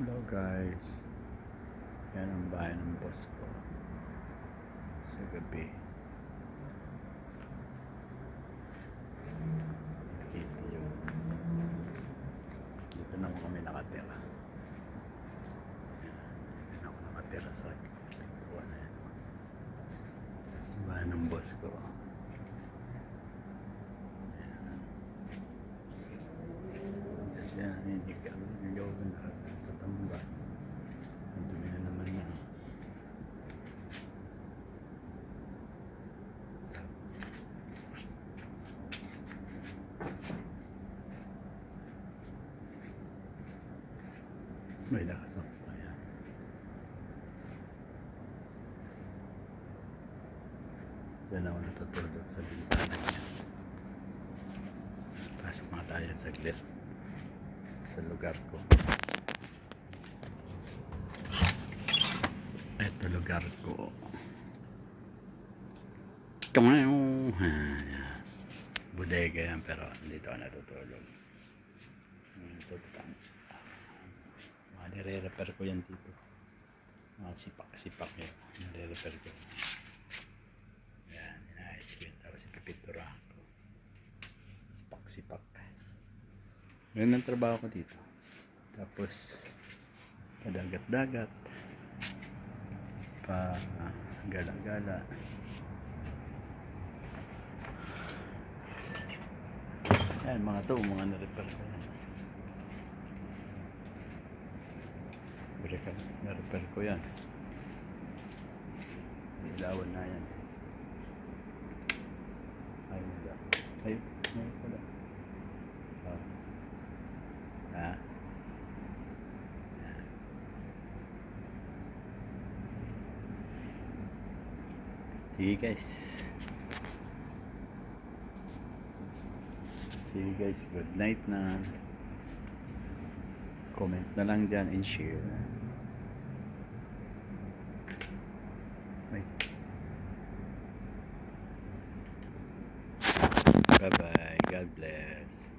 Hello guys, yan ang bahay ng boss ko sa gabi. Nakikita yun. Dito naman kami nakatira. Yan ako nakatira sa pintuan na yan. Sa bahay ng boss ko. Kasi yan, hindi kami nilawin lahat ng tatambay. Ang dumi na naman na. May lakas ako pa yan. Diyan ako natutulog sa bintana niya. Pasok mga tayo saglit sa lugar ko. Ito lugar ko. Kamayo. Bodega yan pero dito ako natutulog. Mga nire-repair ko yan dito. Mga sipak-sipak yun. Nire-repair ko. Yan, inaayos ko yun. Tapos ipipinturahan ko. Sipak-sipak. Ganun ang trabaho ko dito. Tapos padagat-dagat. Pa gala-gala. Yan, mga to, mga na-repair ko yan. Na-repair ko yan. Ilawan na yan. Ay, wala. Ay, wala. Ah. Sige guys. Sige guys, good night na. Comment na lang dyan and share. Bye bye. God bless.